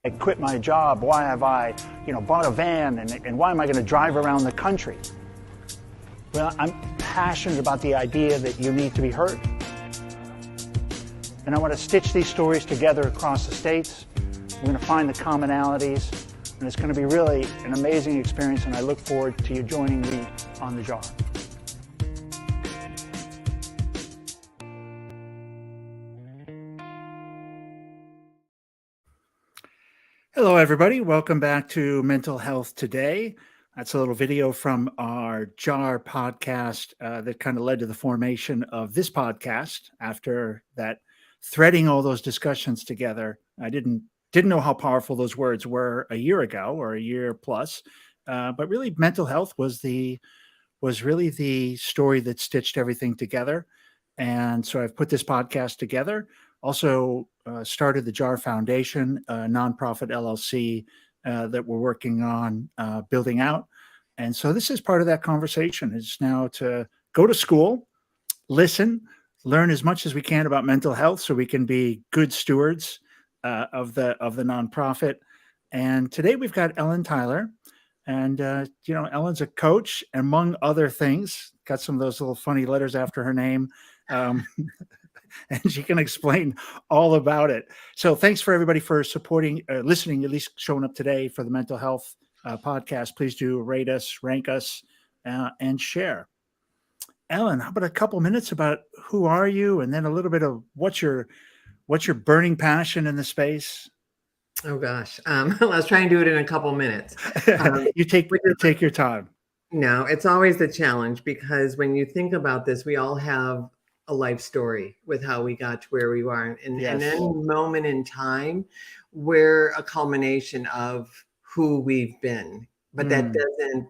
I quit my job? Why have I, bought a van? And why am I going to drive around the country? Well, I'm passionate about the idea that you need to be heard. And I want to stitch these stories together across the states. We're going to find the commonalities. And it's going to be really an amazing experience. And I look forward to you joining me on the jar. Hello, everybody. Welcome back to Mental Health Today. That's a little video from our JAR podcast that kind of led to the formation of this podcast. After that, threading all those discussions together, I didn't know how powerful those words were a year ago or a year plus, but really, mental health was really the story that stitched everything together. And so I've put this podcast together. Also started the JAR Foundation, a nonprofit LLC that we're working on building out. And so this is part of that conversation, is now to go to school, listen, learn as much as we can about mental health so we can be good stewards of the nonprofit. And today we've got Ellen Tyler. And, Ellen's a coach, among other things, got some of those little funny letters after her name. And she can explain all about it. So thanks for everybody for supporting, listening, at least showing up today for the mental health podcast. Please do rate us, rank us, and share. Ellen, how about a couple minutes about who are you, and then a little bit of what's your burning passion in the space? Oh gosh, let's try and do it in a couple minutes. You take your time. No, it's always the challenge, because when you think about this, we all have a life story with how we got to where we are. And any moment in time, we're a culmination of who we've been, but that doesn't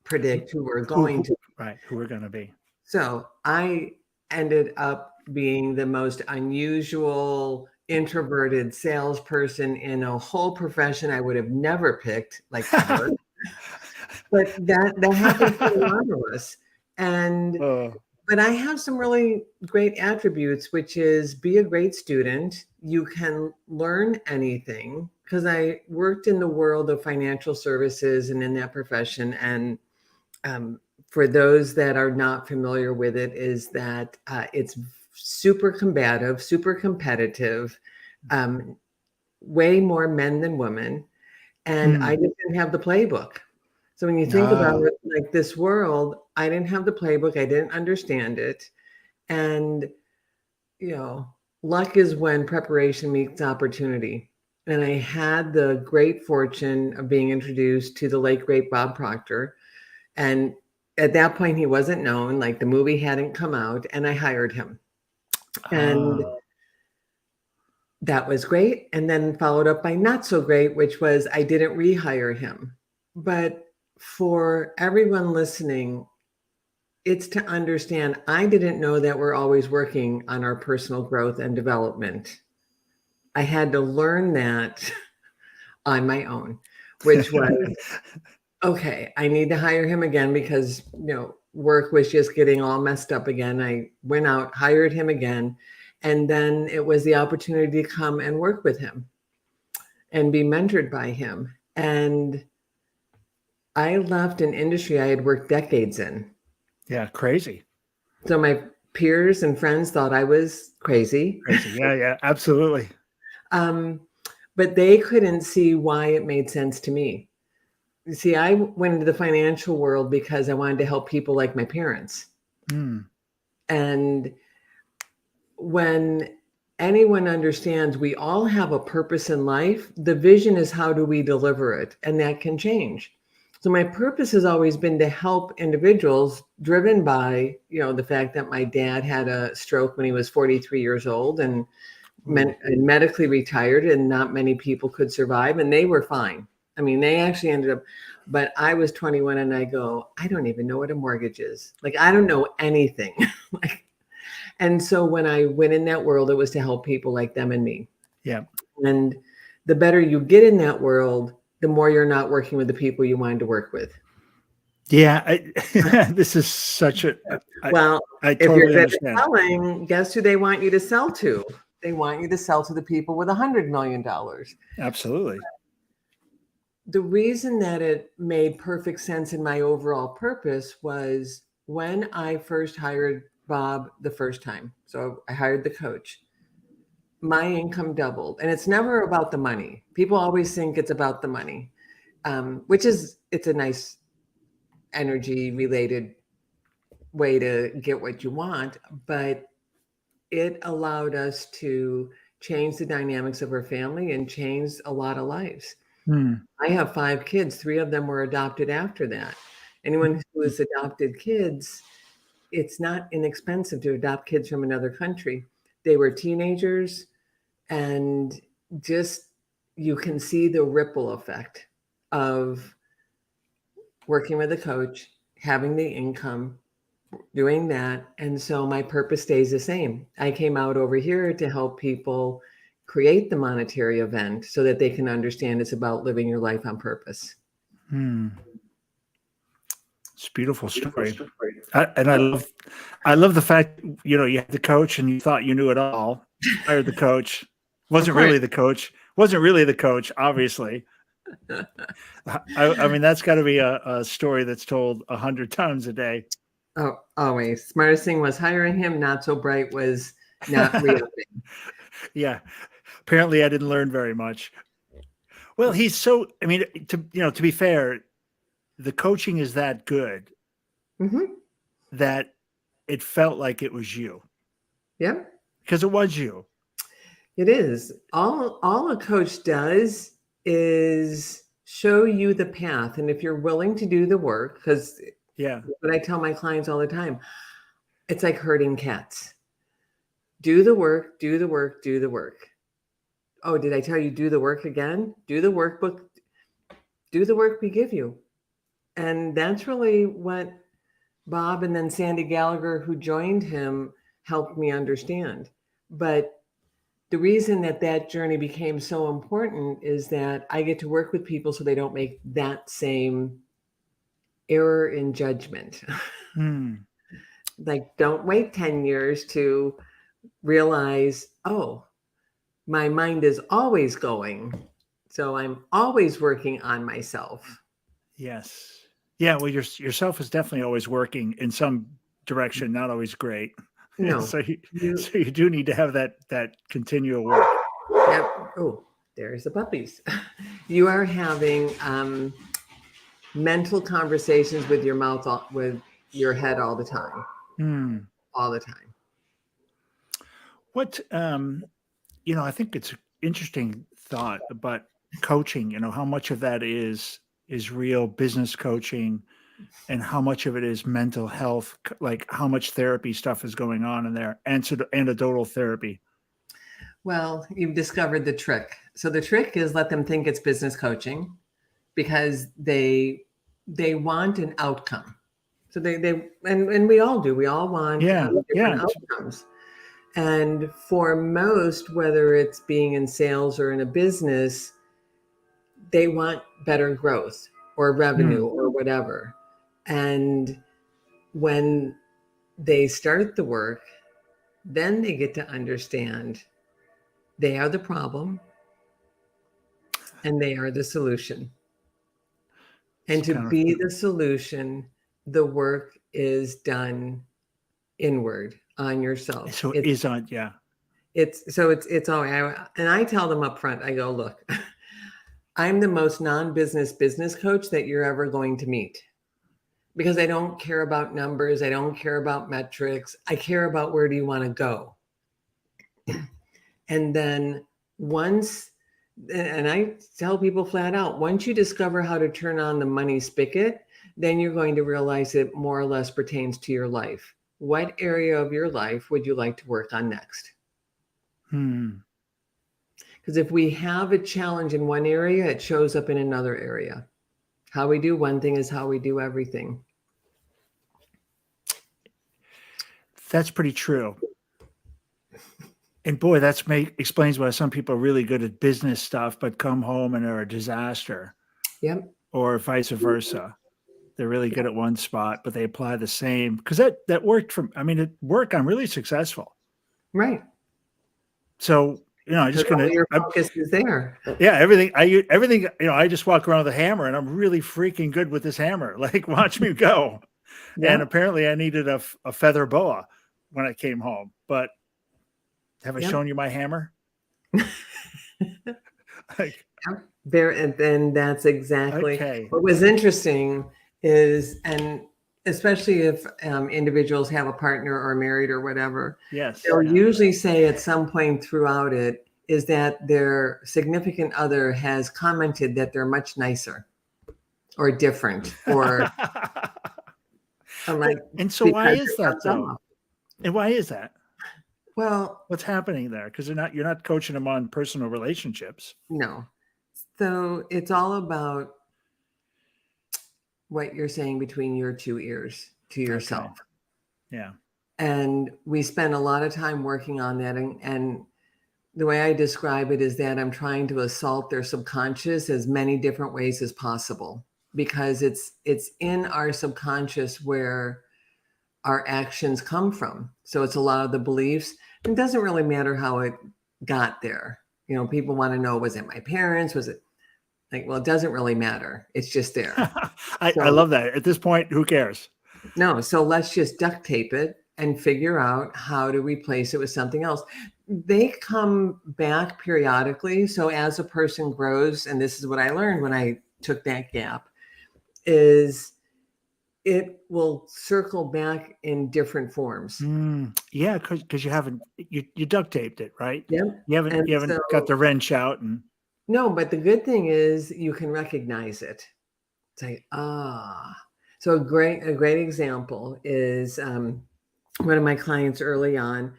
predict who we're going to be. Right, who we're going to be. So I ended up being the most unusual, introverted salesperson in a whole profession I would have never picked, like ever. But that happens to a lot of us. And but I have some really great attributes, which is be a great student. You can learn anything, because I worked in the world of financial services and in that profession. And for those that are not familiar with it, is that it's super combative, super competitive, way more men than women. And I just didn't have the playbook. So when you think about it, like this world, I didn't have the playbook. I didn't understand it. And, luck is when preparation meets opportunity. And I had the great fortune of being introduced to the late, great Bob Proctor. And at that point, he wasn't known, like the movie hadn't come out, and I hired him. And that was great. And then followed up by not so great, which was I didn't rehire him. But for everyone listening, it's to understand, I didn't know that we're always working on our personal growth and development. I had to learn that on my own, which was, okay, I need to hire him again, because, work was just getting all messed up again. I went out, hired him again, and then it was the opportunity to come and work with him and be mentored by him. And I left an industry I had worked decades in. Yeah, crazy. So my peers and friends thought I was crazy. Yeah, absolutely. But they couldn't see why it made sense to me. You see, I went into the financial world because I wanted to help people like my parents. And when anyone understands we all have a purpose in life, the vision is how do we deliver it? And that can change. So my purpose has always been to help individuals, driven by, the fact that my dad had a stroke when he was 43 years old and medically retired, and not many people could survive, and they were fine. I mean, they actually ended up, but I was 21 and I go, I don't even know what a mortgage is. Like, I don't know anything. And so when I went in that world, it was to help people like them and me. Yeah. And the better you get in that world, the more you're not working with the people you wanted to work with. Yeah, this is such a well. I totally if you're good at selling, guess who they want you to sell to? They want you to sell to the people with $100 million. Absolutely. The reason that it made perfect sense in my overall purpose was when I first hired Bob the first time. So I hired the coach. My income doubled, and it's never about the money. People always think it's about the money, it's a nice energy related way to get what you want, but it allowed us to change the dynamics of our family and change a lot of lives. I have 5 kids. 3 of them were adopted after that. Anyone who has adopted kids, it's not inexpensive to adopt kids from another country. They were teenagers, and just you can see the ripple effect of working with a coach, having the income, doing that. And so my purpose stays the same. I came out over here to help people create the monetary event so that they can understand it's about living your life on purpose. It's a beautiful story. I love the fact, you had the coach and you thought you knew it all. Hired the coach. Wasn't really the coach, obviously. I mean, that's got to be a story that's told 100 times a day. Oh, always. Smartest thing was hiring him. Not so bright was not real. Yeah. Apparently I didn't learn very much. Well, he's so, I mean, to be fair, the coaching is that good that it felt like it was you. Yeah. Because it was you. It is. All a coach does is show you the path. And if you're willing to do the work, because what I tell my clients all the time, it's like herding cats. Do the work, do the work, do the work. Oh, did I tell you do the work again? Do the workbook, do the work we give you. And that's really what Bob and then Sandy Gallagher, who joined him, helped me understand. But the reason that journey became so important is that I get to work with people so they don't make that same error in judgment. Like, don't wait 10 years to realize, oh, my mind is always going. So I'm always working on myself. Yes. Yeah. Well, yourself is definitely always working in some direction, not always great. No. So you do need to have that continual work. Yep. Oh, there's the puppies. You are having mental conversations with your mouth, with your head all the time. All the time. What, I think it's an interesting thought about coaching, how much of that is real business coaching and how much of it is mental health, like how much therapy stuff is going on in there, and anecdotal therapy. Well, you've discovered the trick. So the trick is let them think it's business coaching because they want an outcome. So and we all do. We all want different outcomes. And for most, whether it's being in sales or in a business, they want better growth or revenue or whatever. And when they start the work, then they get to understand they are the problem and they are the solution. And to be the solution, the work is done inward on yourself. So it's on, yeah. It's all, and I tell them up front, I go, look, I'm the most non-business business coach that you're ever going to meet because I don't care about numbers. I don't care about metrics. I care about where do you want to go? And then and I tell people flat out, once you discover how to turn on the money spigot, then you're going to realize it more or less pertains to your life. What area of your life would you like to work on next? Because if we have a challenge in one area, it shows up in another area. How we do one thing is how we do everything. That's pretty true. And boy, explains why some people are really good at business stuff, but come home and are a disaster. Yep. Or vice versa. They're really good at one spot, but they apply the same. Because that worked it worked. I'm really successful. Right. So, I because just all gonna, your focus is there. yeah, everything, I just walk around with a hammer, and I'm really freaking good with this hammer. Like, watch me go. And Yep, apparently I needed a feather boa when I came home, but have I yep. shown you my hammer? Like, There, and then that's exactly okay. what was interesting is, and especially if individuals have a partner or married or whatever, Yes. they'll Yeah. usually say at some point throughout it is that their significant other has commented that they're much nicer or different, or I'm like, And so why because is it that rubs though? off. And why is that? Well, What's happening there? Because you're not coaching them on personal relationships. no. So it's all about what you're saying between your two ears to Okay. yourself. Yeah. And we spend a lot of time working on that. And the way I describe it is that I'm trying to assault their subconscious as many different ways as possible, because it's in our subconscious where our actions come from. So it's a lot of the beliefs. It doesn't really matter how it got there. People want to know, was it my parents? Was it like, well, it doesn't really matter. It's just there. I So love that. At this point, who cares? no, so let's just duct tape it and figure out how to replace it with something else. They come back periodically. So as a person grows, and this is what I learned when I took that gap, is it will circle back in different forms. Yeah, because you duct taped it, right? Yep. You haven't And you haven't so got the wrench out and no, but the good thing is you can recognize it. It's like, So a great example is one of my clients early on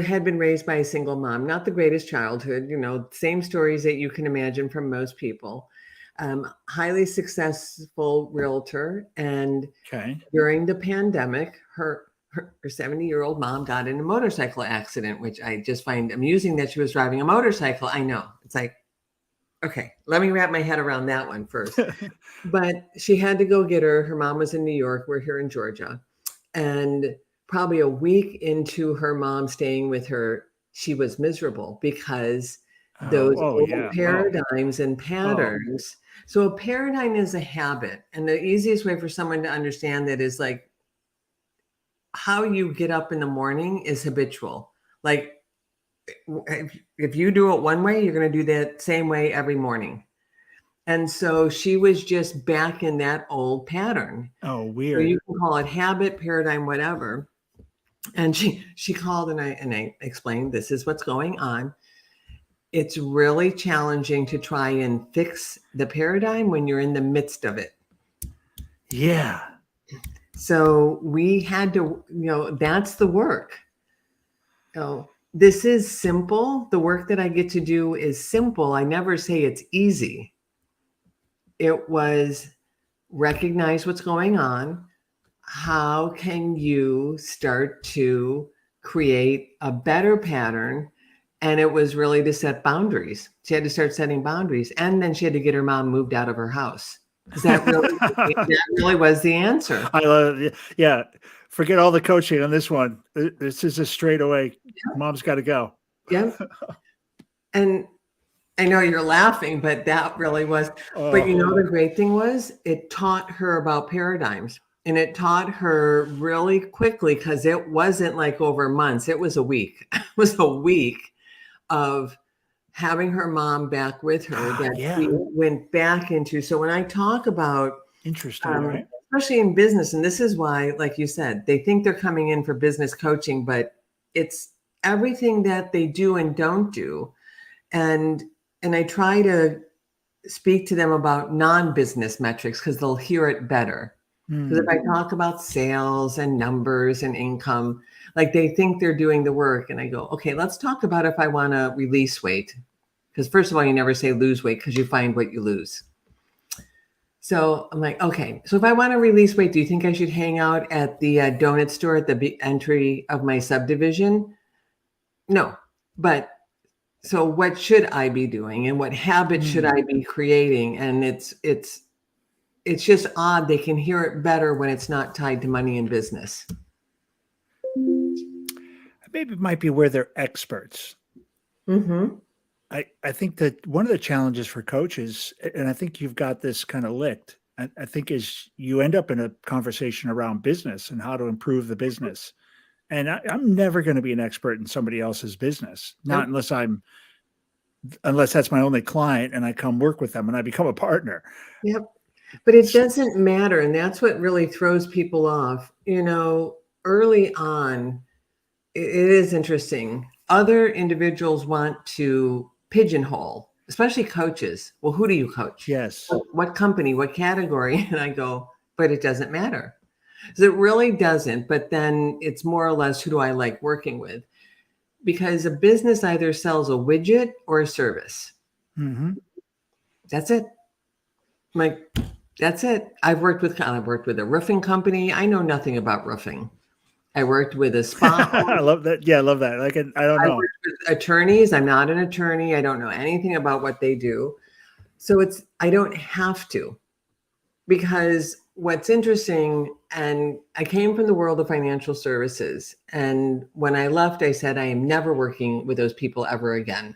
had been raised by a single mom, not the greatest childhood, same stories that you can imagine from most people. Highly successful realtor. And okay. during the pandemic, her 70-year-old mom got in a motorcycle accident, which I just find amusing that she was driving a motorcycle. I know. It's like, okay, let me wrap my head around that one first. But she had to go get her. Her mom was in New York. We're here in Georgia. And probably a week into her mom staying with her, she was miserable because those Oh, old yeah. paradigms and Oh. patterns. So a paradigm is a habit. And the easiest way for someone to understand that is like how you get up in the morning is habitual. Like if you do it one way, you're going to do that same way every morning. And so she was just back in that old pattern. Oh, So weird. you can call it habit, paradigm, whatever. And she called and I explained, this is what's going on. It's really challenging to try and fix the paradigm when you're in the midst of it. Yeah. So we had to, that's the work. This is simple. The work that I get to do is simple. I never say it's easy. It was recognize what's going on. How can you start to create a better pattern? And it was really to set boundaries. She had to start setting boundaries. And then she had to get her mom moved out of her house. Because that really was the answer. I love it. Yeah. Forget all the coaching on this one. This is a straight away. Mom's got to go. Yep. And I know you're laughing, but that really was. But Oh, the great thing was it taught her about paradigms. And it taught her really quickly because it wasn't like over months. It was a week. It was a week of having her mom back with her that yeah. she went back into. So when I talk about, Interesting, right? especially in business, and this is why, like you said, they think they're coming in for business coaching, but it's everything that they do and don't do. And I try to speak to them about non-business metrics because they'll hear it better. Because if I talk about sales and numbers and income, like they think they're doing the work. And I go, okay, let's talk about if I want to release weight. Because first of all, you never say lose weight because you find what you lose. So I'm like, okay, so if I want to release weight, do you think I should hang out at the donut store at the entry of my subdivision? No. But so what should I be doing and what habits should I be creating? And it's just odd. They can hear it better when it's not tied to money and business. Maybe it might be where they're experts. Mm-hmm. I think that one of the challenges for coaches, and I think you've got this kind of licked, I think is you end up in a conversation around business and how to improve the business. And I'm never going to be an expert in somebody else's business, not Nope. unless that's my only client and I come work with them and I become a partner. Yep. But it doesn't matter. And that's what really throws people off. Early on, it is interesting. Other individuals want to pigeonhole, especially coaches. Well, who do you coach? Yes. What company? What category? And I go, but it doesn't matter. So it really doesn't. But then it's more or less, who do I like working with? Because a business either sells a widget or a service. Mm-hmm. That's it. Like, that's it. I've worked with a roofing company. I know nothing about roofing. I worked with a spa I owner. love that. Yeah, I love that. Like, I don't I know. worked with attorneys. I'm not an attorney. I don't know anything about what they do. So I don't have to, because what's interesting, and I came from the world of financial services. And when I left, I said, I am never working with those people ever again.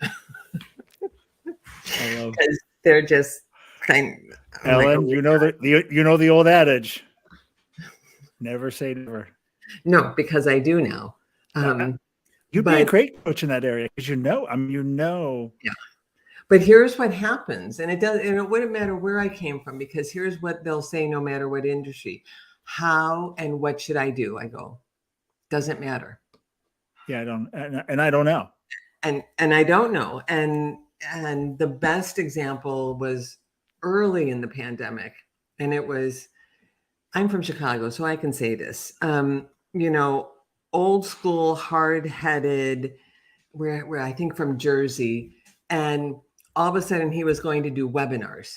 I love Because they're just I'm like, Ellen. oh, You know the old adage: never say never. no, because I do now. Uh, Um, You'd be a but great coach in that area because I mean, yeah. But here's what happens, and it wouldn't matter where I came from, because here's what they'll say, no matter what industry: how and what should I do? I go, doesn't matter. yeah, and I don't know. And I don't know. And the best example was early in the pandemic, and it was, I'm from Chicago, so I can say this. Old school, hard headed, where I think from Jersey, and all of a sudden he was going to do webinars,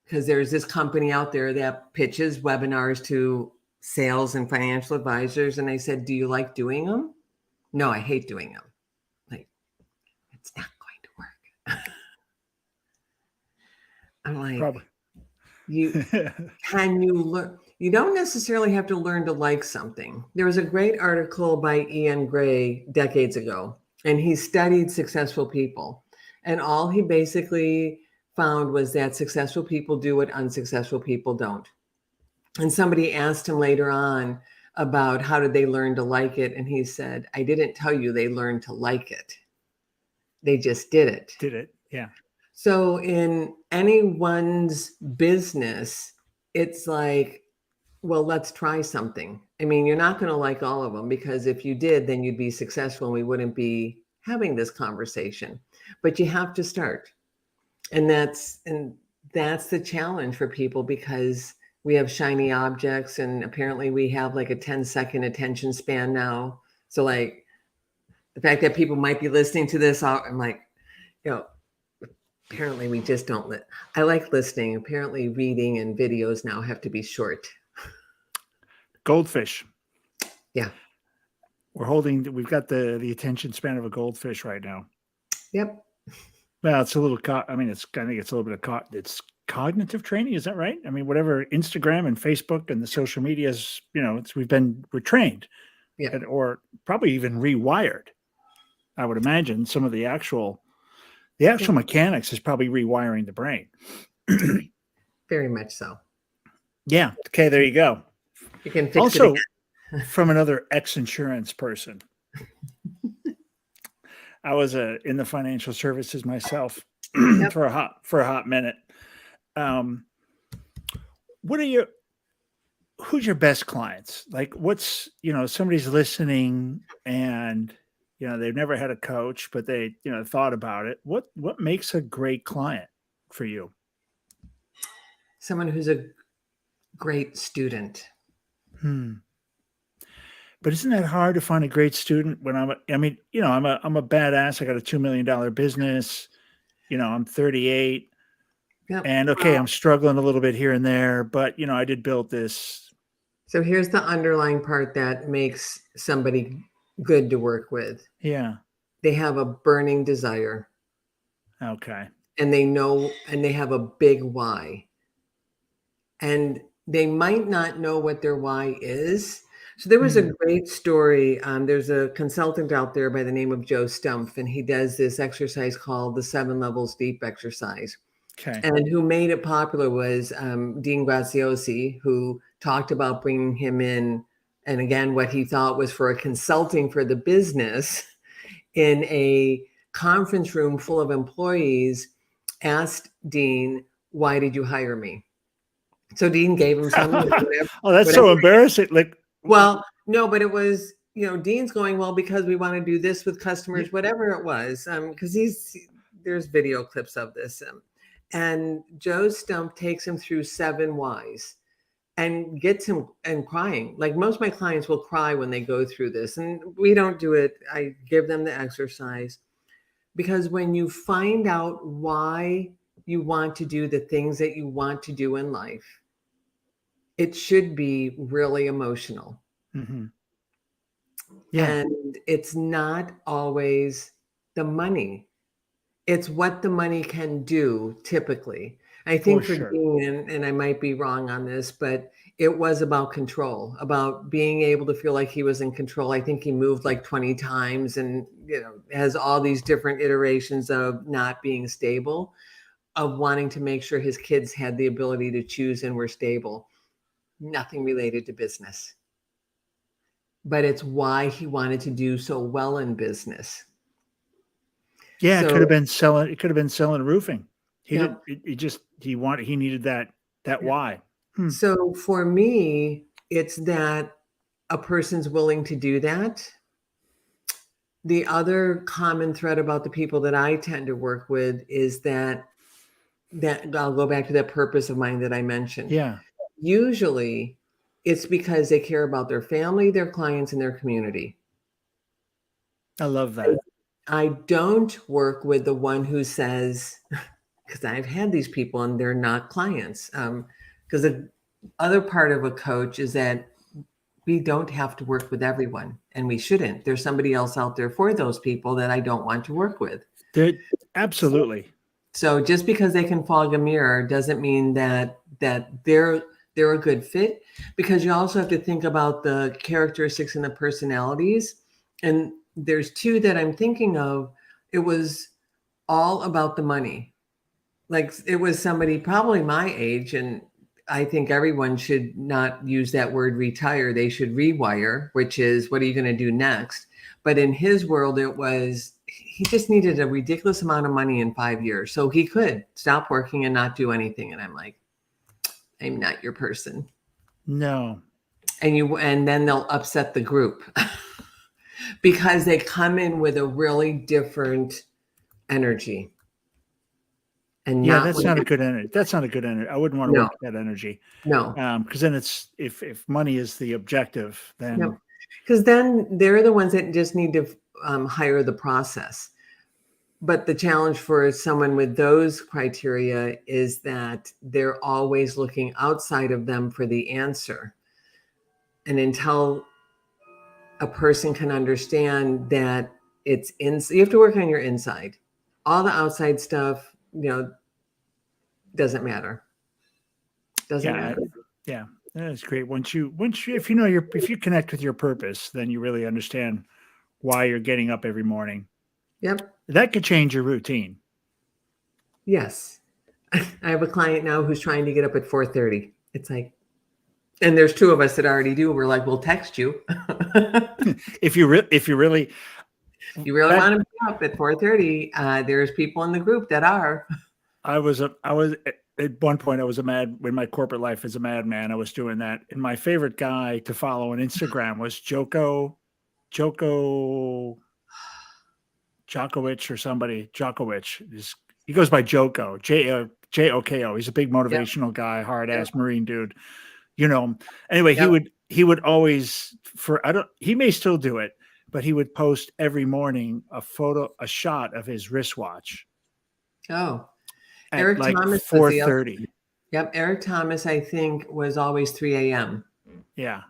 because there's this company out there that pitches webinars to sales and financial advisors. And I said, do you like doing them? No, I hate doing them. Like, it's not going to work. I'm like, Probably. you can you learn? You don't necessarily have to learn to like something. There was a great article by Ian Gray decades ago, and he studied successful people. And all he basically found was that successful people do what unsuccessful people don't. And somebody asked him later on about how did they learn to like it. And he said, I didn't tell you they learned to like it. They just did it. Did it? Yeah. So in anyone's business, it's like, well, let's try something. I mean, you're not going to like all of them, because if you did, then you'd be successful and we wouldn't be having this conversation. But you have to start. And that's the challenge for people, because we have shiny objects, and apparently we have like a 10-second attention span now. So like the fact that people might be listening to this, I'm like, apparently we just don't I like listening. Apparently reading and videos now have to be short. Goldfish. Yeah. We've got the attention span of a goldfish right now. Yep. Well, it's a little, I think it's a little bit of, it's cognitive training. Is that right? I mean, whatever Instagram and Facebook and the social medias, we're trained, Yeah. or probably even rewired. I would imagine some of the actual mechanics is probably rewiring the brain. Very much so. Yeah. Okay. There you go. You can fix Also, it again. from another ex-insurance person. I was in the financial services myself Yep. for a hot minute. Who's your best clients? Like, what's, somebody's listening and, they've never had a coach, but they, thought about it. What makes a great client for you? Someone who's a great student. But isn't that hard to find a great student when I'm a badass. I got a $2 million business. I'm 38. Yep. And okay, I'm struggling a little bit here and there, but I did build this. So here's the underlying part that makes somebody good to work with. Yeah. They have a burning desire. Okay. And they have a big why. And they might not know what their why is, So there was a Mm, great story. There's a consultant out there by the name of Joe Stumpf, and he does this exercise called the 7 levels deep exercise. okay. And who made it popular was Dean Graziosi, who talked about bringing him in, and again, what he thought was for a consulting for the business in a conference room full of employees, asked Dean, "Why did you hire me?" So Dean gave him some, Oh, that's whatever. so embarrassing. Like, Well, no, but it was, Dean's going, well, because we want to do this with y- customers, whatever it was, because there's video clips of this. And Joe Stump takes him through 7 whys and gets him and crying. Like most of my clients will cry when they go through this, and we don't do it. I give them the exercise because when you find out why you want to do the things that you want to do in life, it should be really emotional. mhm. Yeah, And it's not always the money. It's what the money can do typically. I for think for sure. Dean, and I might be wrong on this, but it was about control, about being able to feel like he was in control. I think he moved like 20 times and, has all these different iterations of not being stable, of wanting to make sure his kids had the ability to choose and were stable. Nothing related to business, but it's why he wanted to do so well in business. Yeah, it could have So, been selling. It could have been selling roofing. He yeah, did. He just he needed that yeah. why. Hmm. So for me, it's that a person's willing to do that. The other common thread about the people that I tend to work with is that I'll go back to that purpose of mine that I mentioned. Yeah, Usually it's because they care about their family, their clients, and their community. I love that. I don't work with the one who says, because I've had these people and they're not clients. Because the other part of a coach is that we don't have to work with everyone and we shouldn't. There's somebody else out there for those people that I don't want to work with. There, absolutely. So just because they can fog a mirror doesn't mean that they're a good fit, because you also have to think about the characteristics and the personalities. And there's two that I'm thinking of. It was all about the money. Like it was somebody probably my age, and I think everyone should not use that word retire. They should rewire, which is what are you going to do next? But in his world, it was he just needed a ridiculous amount of money in 5 years so he could stop working and not do anything. And I'm like, I'm not your person. No. And then they'll upset the group because they come in with a really different energy and Yeah, not that's what not a good energy. That's not a good energy. I wouldn't want to no, work that energy. no. Because then it's if money is the objective, No, then because then they're the ones that just need to hire the process. But the challenge for someone with those criteria is that they're always looking outside of them for the answer. And until a person can understand that you have to work on your inside. All the outside stuff, doesn't matter. Doesn't yeah, matter. yeah, that's great. Once you if you connect with your purpose, then you really understand why you're getting up every morning. Yep. That could change your routine. Yes. I have a client now who's trying to get up at 4:30. It's like, and there's two of us that already do. We're like, we'll text you. If you really You really that want to be up at 4:30. There's people in the group that are. I was at one point I was a mad when my corporate life as a madman. I was doing that, and my favorite guy to follow on Instagram was Joko Djokovic or somebody. Djokovic he goes by Joko Joko. He's a big Yep, motivational guy, hard yep, ass Marine dude. You know. Anyway, yep. he would always for I don't he may still do it, but he would post every morning a shot of his wristwatch Oh, at Eric like Thomas was the other. 4:30. Yep, Eric Thomas, I think, was always 3 a.m. Yeah.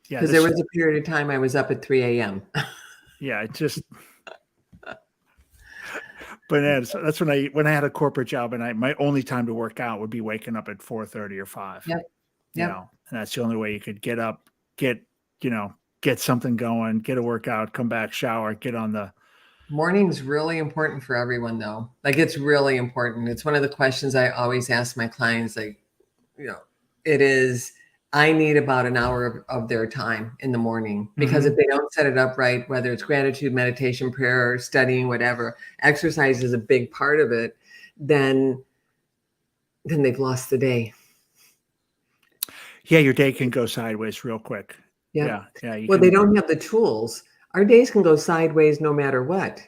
Yeah, because there this was a period of time I was up at 3 a.m. yeah, it just but that's when I had a corporate job and my only time to work out would be waking up at 4:30 or 5, Yep, yep. and that's the only way you could get up, get get something going, get a workout, come back, shower, get on the. Morning's really important for everyone, though. Like, it's really important. It's one of the questions I always ask my clients. Like, it is. I need about an hour of their time in the morning, because if they don't set it up right, whether it's gratitude, meditation, prayer, studying, whatever, exercise is a big part of it, then they've lost the day. Yeah, your day can go sideways real quick. Yeah. Well, they don't have the tools. Our days can go sideways no matter what.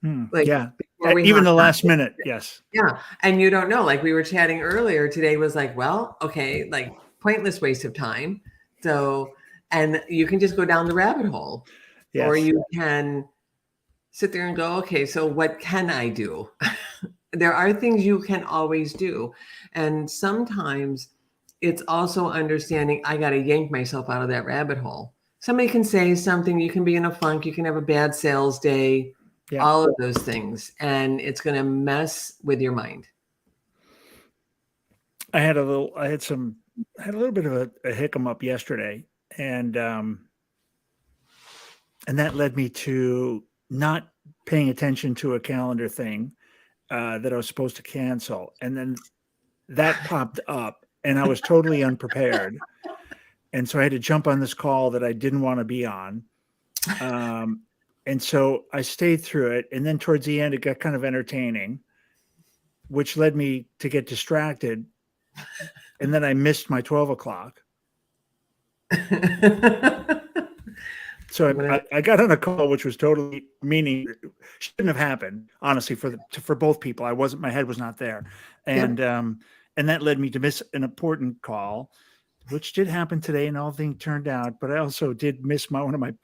Like, before we even the hopped on, last minute. Yes. Yeah. And you don't know, like we were chatting earlier, today was like, well, okay, like pointless waste of time. So, and you can just go down the rabbit hole, or Yes. you can sit there and go, okay, so what can I do? There are things you can always do. And sometimes it's also understanding I got to yank myself out of that rabbit hole. Somebody can say something, you can be in a funk, you can have a bad sales day, all of those things, and it's going to mess with your mind. I had a little bit of a hiccup yesterday, and that led me to not paying attention to a calendar thing that I was supposed to cancel, and then that popped up, and I was totally unprepared, and so I had to jump on this call that I didn't want to be on, and so I stayed through it, and then towards the end it got kind of entertaining, which led me to get distracted, and then I missed my 12 o'clock. So I got on a call, which was totally shouldn't have happened, honestly, for both people. My head was not there. And that led me to miss an important call, which did happen today, and all things turned out. But I also did miss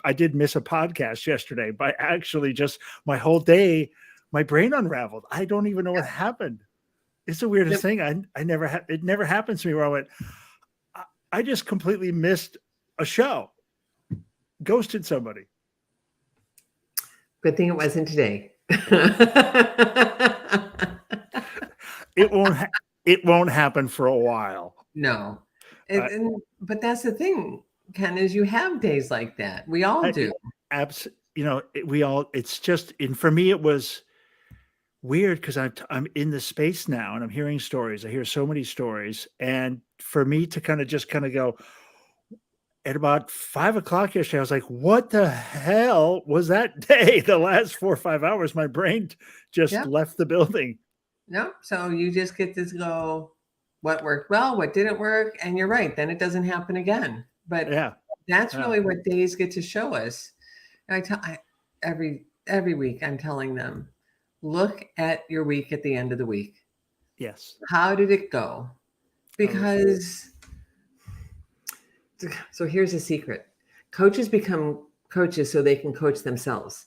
I did miss a podcast yesterday by actually just my whole day, my brain unraveled. I don't even know what happened. It's the weirdest thing. It never happens to me where I went, I just completely missed a show. Ghosted somebody. Good thing it wasn't today. It won't happen for a while. No. But that's the thing, Ken, is you have days like that. We all do. It's just, and for me, it was weird because I'm in the space now and I'm hearing stories. I hear so many stories. And for me to kind of go, at about 5 o'clock yesterday, I was like, what the hell was that day? The last 4 or 5 hours, my brain just left the building. No. So you just get to go, what worked well, what didn't work. And you're right. Then it doesn't happen again. But that's really what days get to show us. And every week I'm telling them, look at your week at the end of the week. Yes. How did it go? Because... So here's a secret. Coaches become coaches so they can coach themselves.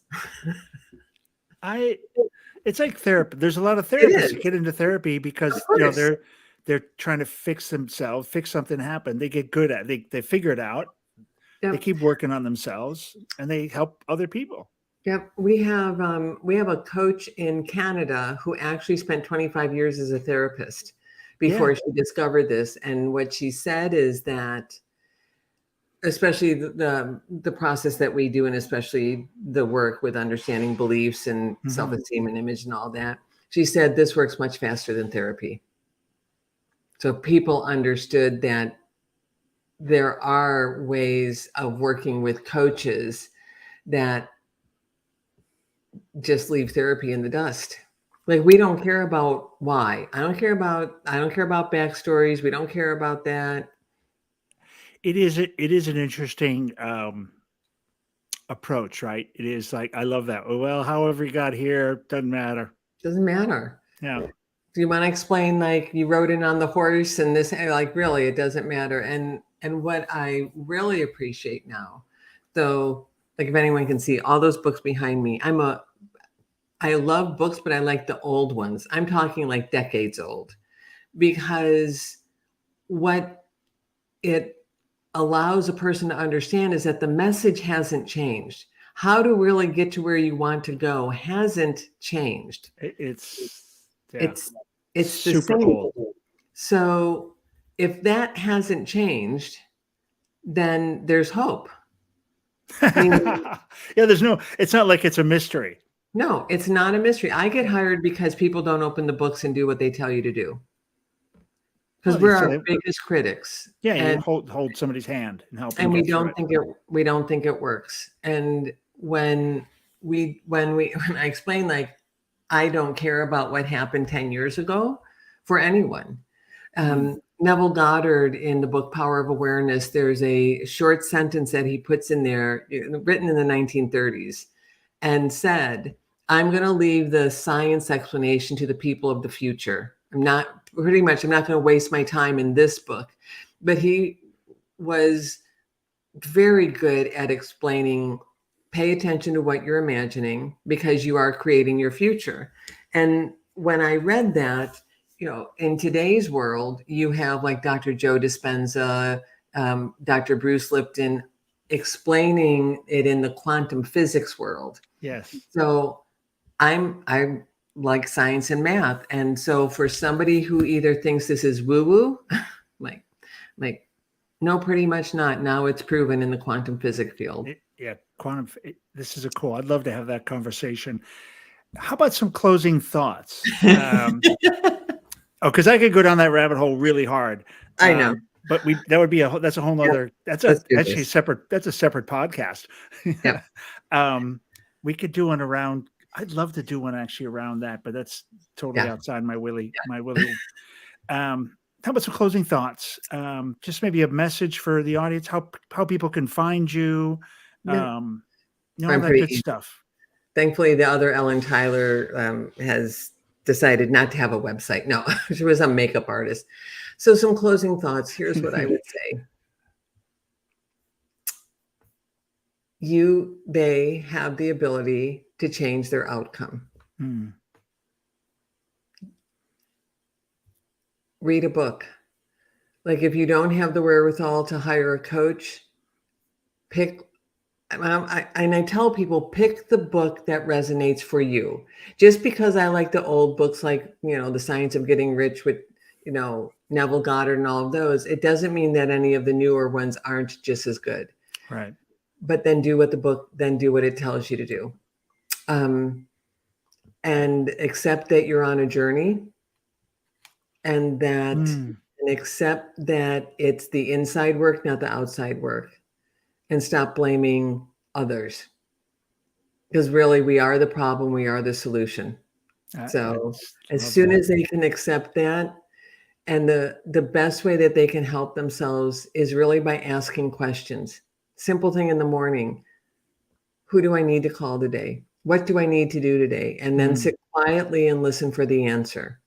It's like therapy. There's a lot of therapists that get into therapy because they're trying to fix themselves, fix something happened. They get good at it. They figure it out. Yep. They keep working on themselves and they help other people. Yep. We have a coach in Canada who actually spent 25 years as a therapist before she discovered this. And what she said is that, especially the process that we do, and especially the work with understanding beliefs and self-esteem and image and all that, she said this works much faster than therapy. So people understood that there are ways of working with coaches that just leave therapy in the dust. Like, we don't care about why. I don't care about backstories. We don't care about that. It is an interesting approach, right? It is like, I love that. Well, however you got here, doesn't matter. Doesn't matter. Yeah. Do you want to explain, like, you rode in on the horse and this, like, really, it doesn't matter. And what I really appreciate now, though, like, if anyone can see all those books behind me, I love books, but I like the old ones. I'm talking like decades old, because what it allows a person to understand is that the message hasn't changed. How to really get to where you want to go hasn't changed. It's super cool. So if that hasn't changed, then there's hope. I mean, Yeah, it's not like it's a mystery. no, it's not a mystery. I get hired because people don't open the books and do what they tell you to do. Because Well, we're so our biggest critics. yeah, you And hold somebody's hand and help them and we get through don't it. think it works. And when when I explain, like, I don't care about what happened 10 years ago for anyone. Neville Goddard, in the book Power of Awareness, there's a short sentence that he puts in there, written in the 1930s, and said, I'm going to leave the science explanation to the people of the future. I'm not going to waste my time in this book. But he was very good at explaining, pay attention to what you're imagining because you are creating your future. And when I read that, in today's world, you have like Dr. Joe Dispenza, Dr. Bruce Lipton explaining it in the quantum physics world. Yes. So I like science and math. And so for somebody who either thinks this is woo-woo, like, no, pretty much not. Now it's proven in the quantum physics field. This is I'd love to have that conversation. How about some closing thoughts? Because I could go down that rabbit hole really hard. I know. But that's a whole other, that's a separate podcast. Yeah. We could do one around, I'd love to do one actually around that, but that's totally outside my willy. How about some closing thoughts? Just maybe a message for the audience, how people can find you, all that good stuff. Thankfully, the other Ellen Tyler has decided not to have a website. No, she was a makeup artist. So some closing thoughts. Here's what I would say. They have the ability to change their outcome. Read a book. Like, if you don't have the wherewithal to hire a coach, I tell people, pick the book that resonates for you. Just because I like the old books, like, The Science of Getting Rich with, Neville Goddard and all of those, it doesn't mean that any of the newer ones aren't just as good. Right. But then do what it tells you to do. And accept that you're on a journey, and accept that it's the inside work, not the outside work. And stop blaming others, because really we are the problem, we are the solution. So as soon as they can accept that, and the best way that they can help themselves is really by asking questions. Simple thing in the morning: who do I need to call today? What do I need to do today? And then sit quietly and listen for the answer.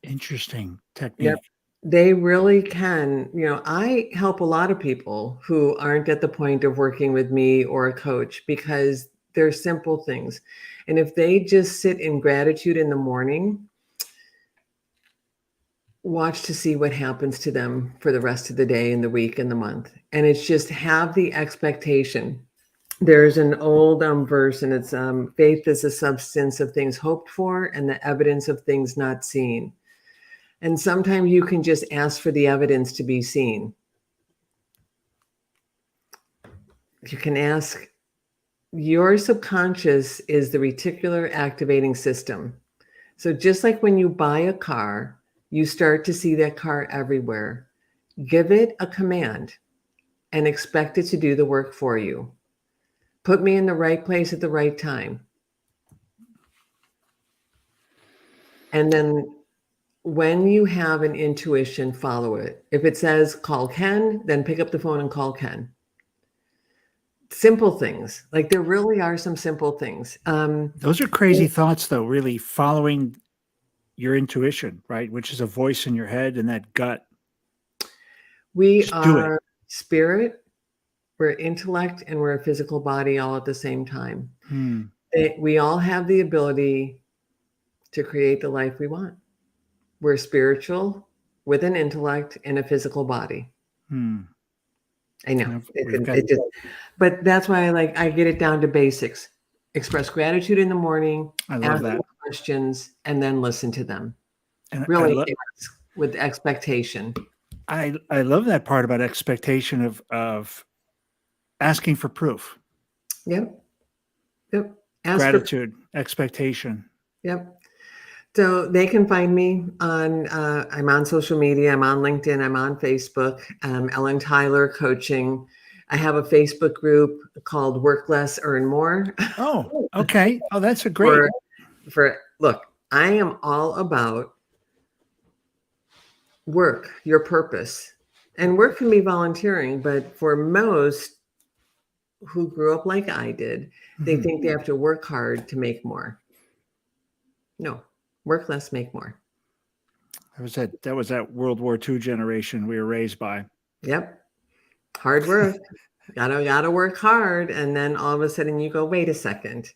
Interesting technique. Yep. They really can. I help a lot of people who aren't at the point of working with me or a coach, because they're simple things. And if they just sit in gratitude in the morning, watch to see what happens to them for the rest of the day and the week and the month. And it's just have the expectation. There's an old verse, and it's faith is the substance of things hoped for and the evidence of things not seen. And sometimes you can just ask for the evidence to be seen. You can ask. Your subconscious is the reticular activating system. So just like when you buy a car, you start to see that car everywhere. Give it a command and expect it to do the work for you. Put me in the right place at the right time. And then when you have an intuition, follow it. If it says call Ken, then pick up the phone and call Ken. Simple things. Like, there really are some simple things. Those are crazy thoughts, though, really following your intuition, right? Which is a voice in your head and that gut. We are spirit, we're intellect, and we're a physical body all at the same time. We all have the ability to create the life we want. We're spiritual with an intellect and a physical body. I know. But that's why I get it down to basics. Express gratitude in the morning. I love that. Questions, and then listen to them. And really, with expectation. I love that part about expectation of asking for proof, Yep. Yep. Ask for, gratitude, expectation. yep. So they can find me on, I'm on social media. I'm on LinkedIn. I'm on Facebook. Ellen Tyler Coaching. I have a Facebook group called Work Less, Earn More. Oh, okay. Oh, that's a great. Look, I am all about work, your purpose. And work can be volunteering, but for most who grew up like I did, they think they have to work hard to make more. No, work less, make more. That was that World War II generation we were raised by. Yep. Hard work. gotta work hard. And then all of a sudden you go, wait a second.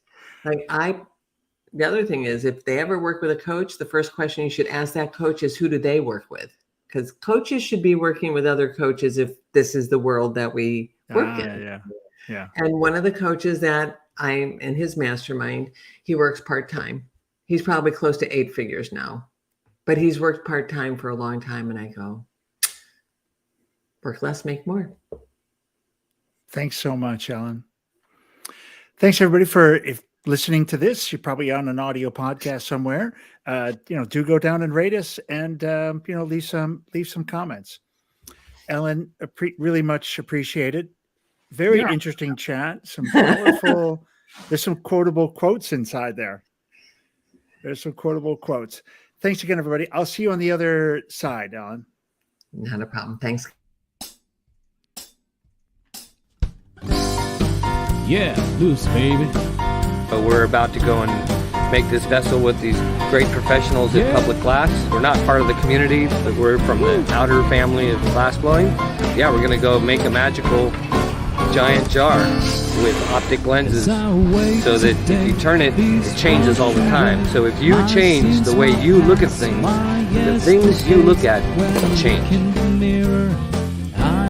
The other thing is, if they ever work with a coach, the first question you should ask that coach is, who do they work with? Because coaches should be working with other coaches if this is the world that we work in. Yeah. And one of the coaches that I'm in his mastermind, he works part-time. He's probably close to 8 figures now, but he's worked part-time for a long time. And I go, work less, make more. Thanks so much, Ellen. Thanks everybody for listening to this. You're probably on an audio podcast somewhere. Do go down and rate us, and leave some comments. Ellen, really much appreciated. Very interesting chat. Some powerful. There's some quotable quotes inside there. There's some quotable quotes. Thanks again, everybody. I'll see you on the other side, Ellen. Not a problem. Thanks. Yeah, loose, baby. We're about to go and make this vessel with these great professionals at Public Glass. We're not part of the community, but we're from the outer family of glassblowing. Yeah, we're going to go make a magical giant jar with optic lenses so that if you turn it, it changes all the time. So if you change the way you look at things, the things you look at change.